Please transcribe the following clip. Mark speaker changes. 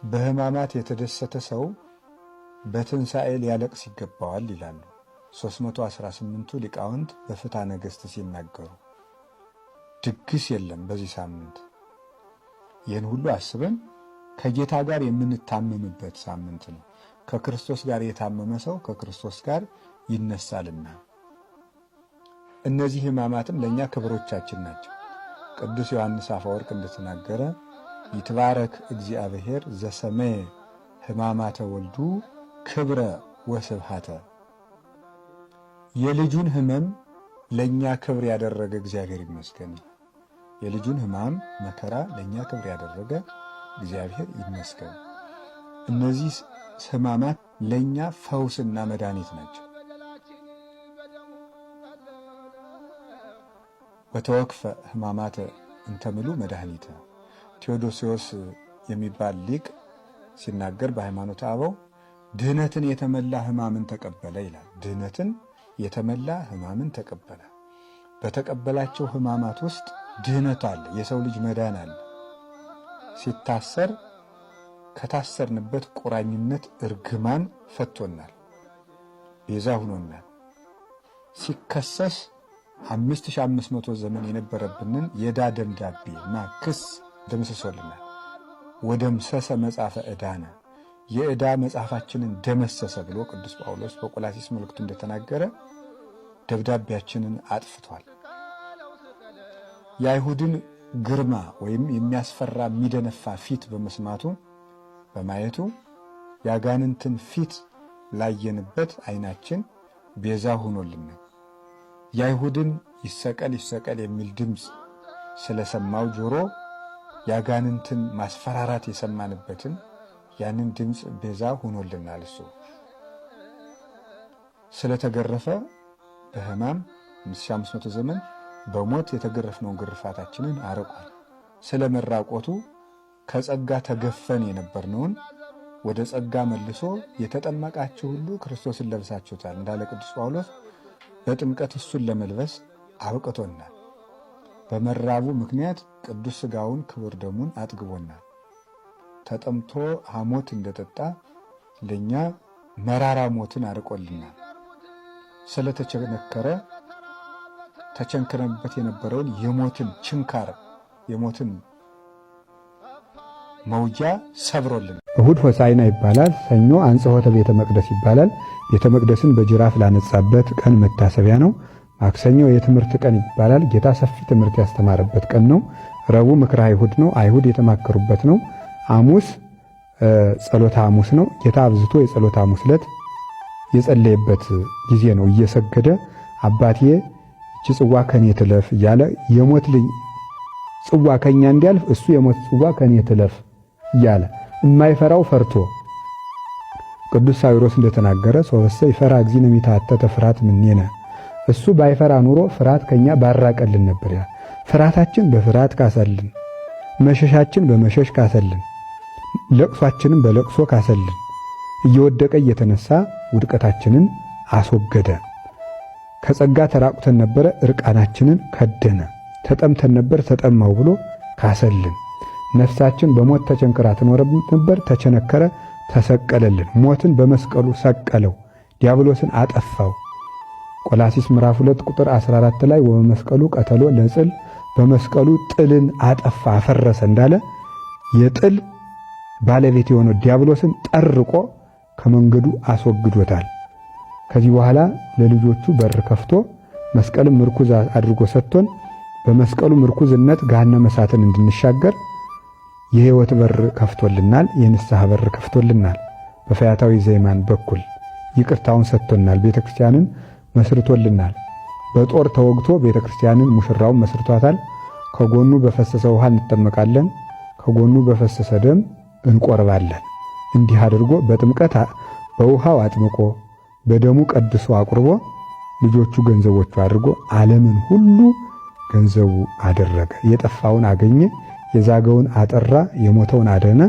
Speaker 1: በሕማማት የተደሰተ ሰው በትንሣኤ ሊያለቅስ ይገባዋል ይላሉ 318ቱ ሊቃውንት በፍትሐ ነገሥት ሲናገሩ። ድግስ የለም በዚህ ሳምንት። ይህን ሁሉ አስበን ከጌታ ጋር የምንታመምበት ሳምንት ነው። ከክርስቶስ ጋር የታመመ ሰው ከክርስቶስ ጋር ይነሳልና። እነዚህ ሕማማትም ለእኛ ክብሮቻችን ናቸው። ቅዱስ ዮሐንስ አፈወርቅ እንደተናገረ ይትባረክ እግዚአብሔር ዘሰመየ ሕማማተ ወልዱ ክብረ ወስብሃተ። የልጁን ሕመም ለእኛ ክብር ያደረገ እግዚአብሔር ይመስገን። የልጁን ሕማም መከራ ለእኛ ክብር ያደረገ እግዚአብሔር ይመስገን። እነዚህ ሕማማት ለእኛ ፈውስና መድኃኒት ናቸው። ወተወክፈ ሕማማተ እንተምሉ መድኃኒተ። ቴዎዶስዮስ የሚባል ሊቅ ሲናገር በሃይማኖተ አበው ድህነትን የተመላ ሕማምን ተቀበለ ይላል። ድህነትን የተመላ ሕማምን ተቀበለ። በተቀበላቸው ሕማማት ውስጥ ድህነት አለ፣ የሰው ልጅ መዳን አለ። ሲታሰር ከታሰርንበት ቁራኝነት እርግማን ፈቶናል፣ ቤዛ ሁኖናል። ሲከሰስ 5500 ዘመን የነበረብንን የዕዳ ደብዳቤ እና ክስ ደምስሶልናል። ወደምሰሰ መጽሐፈ ዕዳነ፣ የዕዳ መጽሐፋችንን ደመሰሰ ብሎ ቅዱስ ጳውሎስ በቆላሲስ መልእክቱ እንደተናገረ ደብዳቤያችንን አጥፍቷል። የአይሁድን ግርማ ወይም የሚያስፈራ የሚደነፋ ፊት በማየቱ የአጋንንትን ፊት ላየንበት ዓይናችን ቤዛ ሆኖልናል። የአይሁድን ይሰቀል ይሰቀል የሚል ድምፅ ስለሰማው ጆሮ የአጋንንትን ማስፈራራት የሰማንበትን ያንን ድምፅ ቤዛ ሆኖልናል። እሱ ስለተገረፈ በሕማም 5500 ዘመን በሞት የተገረፍነውን ግርፋታችንን አርቋል። ስለ መራቆቱ ከጸጋ ተገፈን የነበርነውን ወደ ጸጋ መልሶ የተጠመቃችሁ ሁሉ ክርስቶስን ለብሳችሁታል እንዳለ ቅዱስ ጳውሎስ በጥምቀት እሱን ለመልበስ አብቅቶናል። በመራቡ ምክንያት ቅዱስ ሥጋውን ክቡር ደሙን አጥግቦናል። ተጠምቶ ሐሞት እንደጠጣ ለእኛ መራራ ሞትን አርቆልናል። ስለተቸነከረ ተቸንክረንበት የነበረውን የሞትን ችንካር የሞትን መውጃ ሰብሮልን።
Speaker 2: እሁድ ሆሳዕና ይባላል። ሰኞ አንጽሖተ ቤተ መቅደስ ይባላል። ቤተ መቅደስን በጅራፍ ላነጻበት ቀን መታሰቢያ ነው። ማክሰኞ የትምህርት ቀን ይባላል። ጌታ ሰፊ ትምህርት ያስተማረበት ቀን ነው። ረቡዕ ምክረ አይሁድ ነው። አይሁድ የተማከሩበት ነው። ሐሙስ ጸሎተ ሐሙስ ነው። ጌታ አብዝቶ የጸሎተ ሐሙስ ዕለት የጸለየበት ጊዜ ነው። እየሰገደ አባቴ እቺ ጽዋ ከኔ ትለፍ እያለ የሞት ጽዋ ከኛ እንዲያልፍ እሱ የሞት ጽዋ ከኔ ትለፍ እያለ የማይፈራው ፈርቶ ቅዱስ ሳዊሮስ እንደተናገረ ሶበሰ ይፈራ እግዚእነ ሚታተተ ፍርሃት ምኔነ። እሱ ባይፈራ ኑሮ ፍርሃት ከኛ ባራቀልን ነበር። ያ ፍርሃታችን በፍርሃት ካሰልን፣ መሸሻችን በመሸሽ ካሰልን፣ ለቅሷችንን በለቅሶ ካሰልን፣ እየወደቀ እየተነሳ ውድቀታችንን አስወገደ። ከጸጋ ተራቁተን ነበረ፣ እርቃናችንን ከደነ። ተጠምተን ነበር፣ ተጠማው ብሎ ካሰልን። ነፍሳችን በሞት ተቸንክራ ትኖር ነበር፣ ተቸነከረ፣ ተሰቀለልን። ሞትን በመስቀሉ ሰቀለው፣ ዲያብሎስን አጠፋው። ቆላሲስ ምዕራፍ 2 ቁጥር 14 ላይ ወበመስቀሉ ቀተሎ ለጽል፣ በመስቀሉ ጥልን አጠፋ አፈረሰ እንዳለ የጥል ባለቤት የሆነው ዲያብሎስን ጠርቆ ከመንገዱ አስወግዶታል። ከዚህ በኋላ ለልጆቹ በር ከፍቶ መስቀልም ምርኩዝ አድርጎ ሰጥቶን በመስቀሉ ምርኩዝነት ገሃነመ እሳትን እንድንሻገር የሕይወት በር ከፍቶልናል። የንስሐ በር ከፍቶልናል። በፈያታዊ ዘይማን በኩል ይቅርታውን ሰጥቶናል። ቤተክርስቲያንን መስርቶልናል። በጦር ተወግቶ ቤተክርስቲያንን ሙሽራውን መስርቷታል። ከጎኑ በፈሰሰ ውሃ እንጠመቃለን፣ ከጎኑ በፈሰሰ ደም እንቆርባለን። እንዲህ አድርጎ በጥምቀት በውሃው አጥምቆ በደሙ ቀድሶ አቁርቦ ልጆቹ ገንዘቦቹ አድርጎ ዓለምን ሁሉ ገንዘቡ አደረገ። የጠፋውን አገኘ፣ የዛገውን አጠራ፣ የሞተውን አደነ።